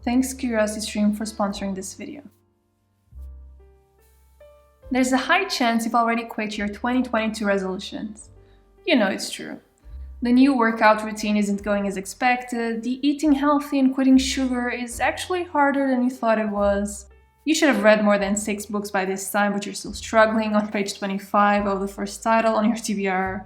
Thanks CuriosityStream for sponsoring this video. There's a high chance you've already quit your 2022 resolutions. You know it's true. The new workout routine isn't going as expected, the eating healthy and quitting sugar is actually harder than you thought it was. You should have read more than 6 books by this time, but you're still struggling on page 25 of the first title on your TBR.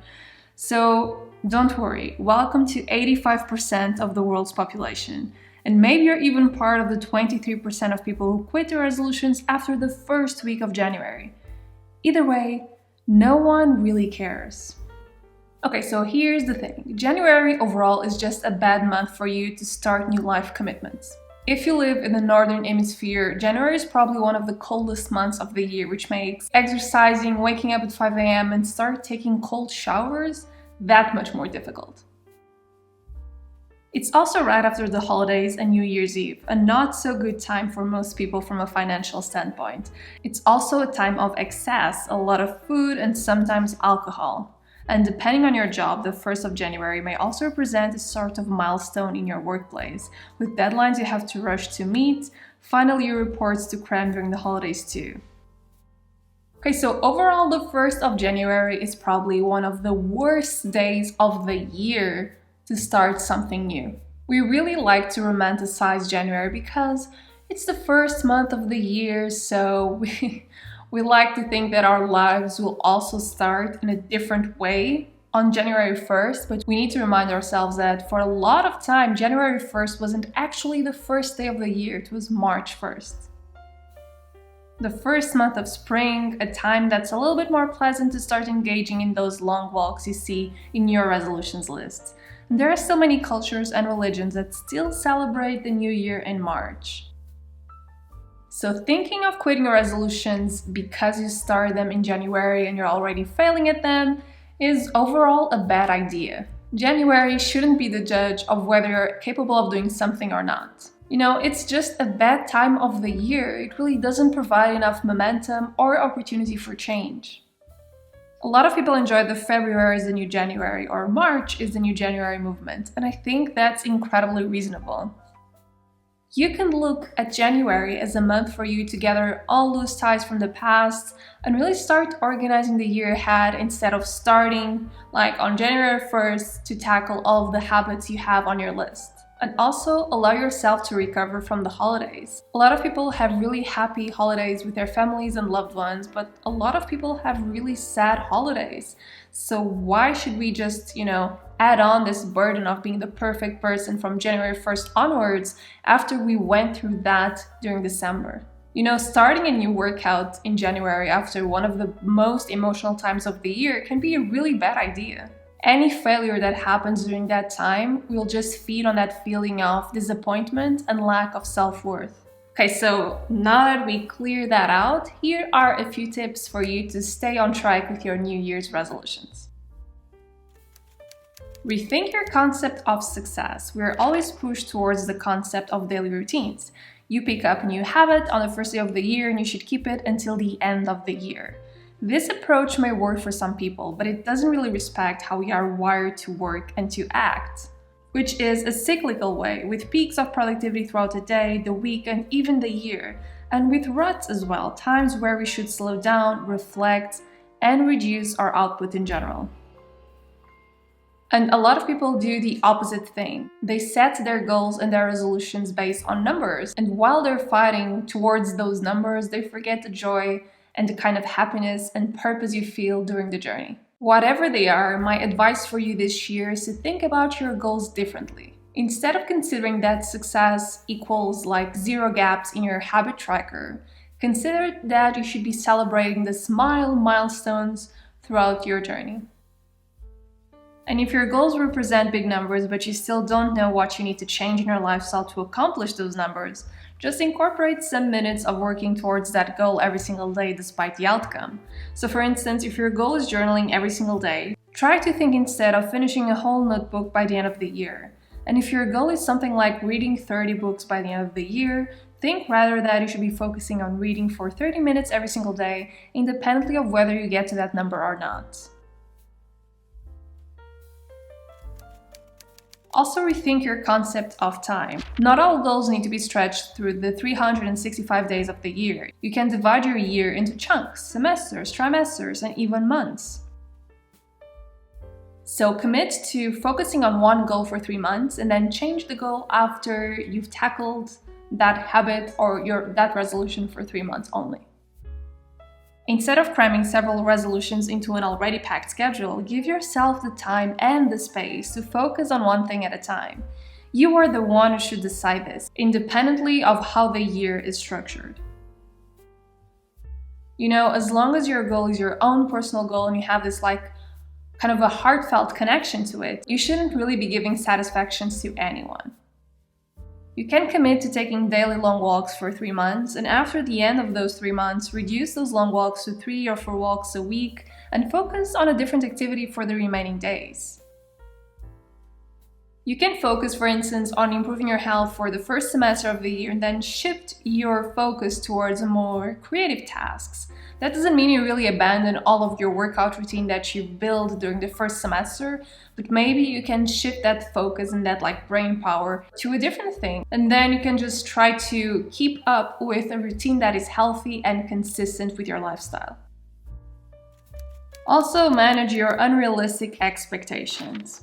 So don't worry, welcome to 85% of the world's population. And maybe you're even part of the 23% of people who quit their resolutions after the first week of January. Either way, no one really cares. Okay, so here's the thing. January overall is just a bad month for you to start new life commitments. If you live in the Northern Hemisphere, January is probably one of the coldest months of the year, which makes exercising, waking up at 5 a.m. and start taking cold showers that much more difficult. It's also right after the holidays and New Year's Eve, a not so good time for most people from a financial standpoint. It's also a time of excess, a lot of food and sometimes alcohol. And depending on your job, the 1st of January may also represent a sort of milestone in your workplace, with deadlines you have to rush to meet, final year reports to cram during the holidays too. Okay, so overall the 1st of January is probably one of the worst days of the year to start something new. We really like to romanticize January because it's the first month of the year, so we like to think that our lives will also start in a different way on January 1st, but we need to remind ourselves that for a lot of time, January 1st wasn't actually the first day of the year, it was March 1st. The first month of spring, a time that's a little bit more pleasant to start engaging in those long walks you see in your resolutions list. And there are so many cultures and religions that still celebrate the new year in March. So thinking of quitting your resolutions because you started them in January and you're already failing at them is overall a bad idea. January shouldn't be the judge of whether you're capable of doing something or not. You know, it's just a bad time of the year. It really doesn't provide enough momentum or opportunity for change. A lot of people enjoy the February is the new January or March is the new January movement, and I think that's incredibly reasonable. You can look at January as a month for you to gather all loose ties from the past and really start organizing the year ahead instead of starting like on January 1st to tackle all of the habits you have on your list. And also allow yourself to recover from the holidays. A lot of people have really happy holidays with their families and loved ones, but a lot of people have really sad holidays. So why should we just, add on this burden of being the perfect person from January 1st onwards after we went through that during December? Starting a new workout in January after one of the most emotional times of the year can be a really bad idea. Any failure that happens during that time will just feed on that feeling of disappointment and lack of self-worth. Okay, so now that we clear that out, here are a few tips for you to stay on track with your New Year's resolutions. Rethink your concept of success. We are always pushed towards the concept of daily routines. You pick up a new habit on the first day of the year and you should keep it until the end of the year. This approach may work for some people, but it doesn't really respect how we are wired to work and to act, which is a cyclical way, with peaks of productivity throughout the day, the week, and even the year, and with ruts as well, times where we should slow down, reflect, and reduce our output in general. And a lot of people do the opposite thing. They set their goals and their resolutions based on numbers, and while they're fighting towards those numbers, they forget the joy and the kind of happiness and purpose you feel during the journey. Whatever they are, my advice for you this year is to think about your goals differently. Instead of considering that success equals like 0 gaps in your habit tracker, consider that you should be celebrating the small milestones throughout your journey. And if your goals represent big numbers, but you still don't know what you need to change in your lifestyle to accomplish those numbers, just incorporate some minutes of working towards that goal every single day despite the outcome. So for instance, if your goal is journaling every single day, try to think instead of finishing a whole notebook by the end of the year. And if your goal is something like reading 30 books by the end of the year, think rather that you should be focusing on reading for 30 minutes every single day, independently of whether you get to that number or not. Also rethink your concept of time. Not all goals need to be stretched through the 365 days of the year. You can divide your year into chunks, semesters, trimesters, and even months. So commit to focusing on one goal for 3 months and then change the goal after you've tackled that habit or that resolution for 3 months only. Instead of cramming several resolutions into an already packed schedule, give yourself the time and the space to focus on one thing at a time. You are the one who should decide this, independently of how the year is structured. As long as your goal is your own personal goal and you have this kind of a heartfelt connection to it, you shouldn't really be giving satisfactions to anyone. You can commit to taking daily long walks for 3 months, and after the end of those 3 months, reduce those long walks to 3 or 4 walks a week and focus on a different activity for the remaining days. You can focus, for instance, on improving your health for the first semester of the year and then shift your focus towards more creative tasks. That doesn't mean you really abandon all of your workout routine that you built during the first semester, but maybe you can shift that focus and that brain power to a different thing. And then you can just try to keep up with a routine that is healthy and consistent with your lifestyle. Also, manage your unrealistic expectations.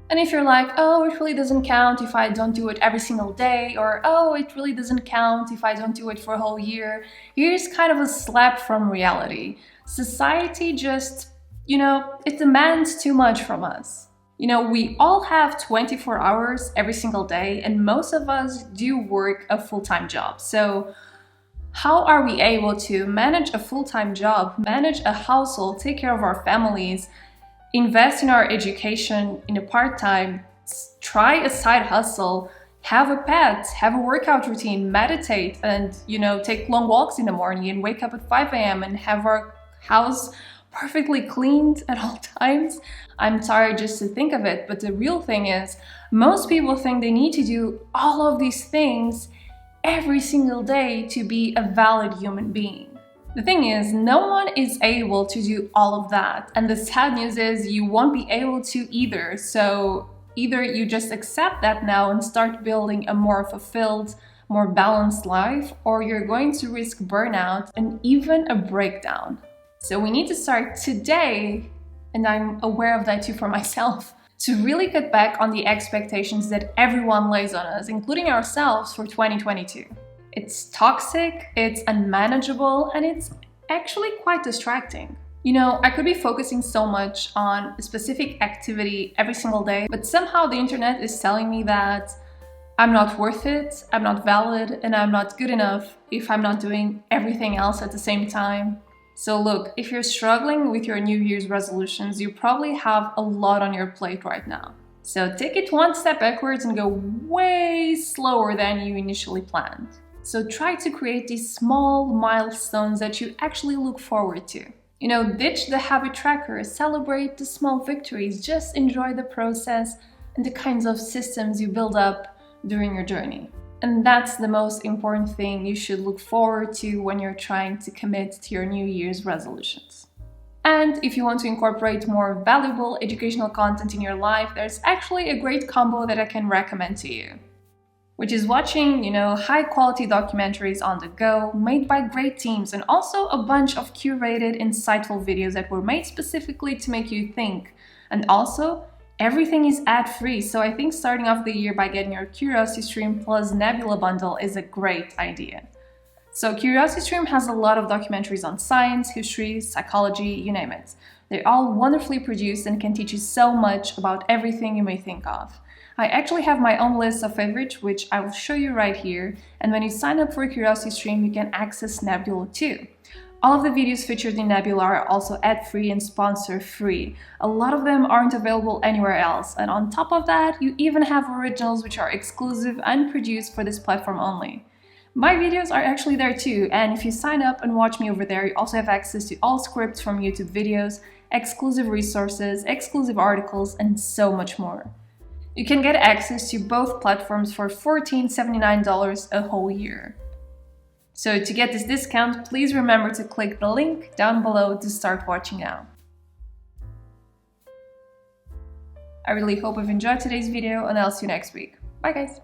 And if you're like, oh, it really doesn't count if I don't do it every single day, or oh, it really doesn't count if I don't do it for a whole year, here's kind of a slap from reality. Society just, it demands too much from us. We all have 24 hours every single day, and most of us do work a full-time job. So how are we able to manage a full-time job, manage a household, take care of our families, invest in our education in a part-time, try a side hustle, have a pet, have a workout routine, meditate, and take long walks in the morning and wake up at 5 a.m. and have our house perfectly cleaned at all times? I'm tired just to think of it, but the real thing is, most people think they need to do all of these things every single day to be a valid human being. The thing is, no one is able to do all of that, and the sad news is you won't be able to either. So either you just accept that now and start building a more fulfilled, more balanced life, or you're going to risk burnout and even a breakdown. So we need to start today, and I'm aware of that too for myself, to really cut back on the expectations that everyone lays on us, including ourselves, for 2022. It's toxic, it's unmanageable, and it's actually quite distracting. I could be focusing so much on a specific activity every single day, but somehow the internet is telling me that I'm not worth it, I'm not valid, and I'm not good enough if I'm not doing everything else at the same time. So look, if you're struggling with your New Year's resolutions, you probably have a lot on your plate right now. So take it one step backwards and go way slower than you initially planned. So try to create these small milestones that you actually look forward to. Ditch the habit tracker, celebrate the small victories, just enjoy the process and the kinds of systems you build up during your journey. And that's the most important thing you should look forward to when you're trying to commit to your New Year's resolutions. And if you want to incorporate more valuable educational content in your life, there's actually a great combo that I can recommend to you, which is watching, high-quality documentaries on the go, made by great teams, and also a bunch of curated, insightful videos that were made specifically to make you think. And also, everything is ad-free, so I think starting off the year by getting your CuriosityStream plus Nebula bundle is a great idea. So CuriosityStream has a lot of documentaries on science, history, psychology, you name it. They're all wonderfully produced and can teach you so much about everything you may think of. I actually have my own list of favorites, which I will show you right here, and when you sign up for CuriosityStream, you can access Nebula too. All of the videos featured in Nebula are also ad-free and sponsor-free. A lot of them aren't available anywhere else, and on top of that, you even have originals which are exclusive and produced for this platform only. My videos are actually there too, and if you sign up and watch me over there, you also have access to all scripts from YouTube videos, exclusive resources, exclusive articles, and so much more. You can get access to both platforms for $14.79 a whole year. So to get this discount, please remember to click the link down below to start watching now. I really hope you've enjoyed today's video, and I'll see you next week. Bye guys!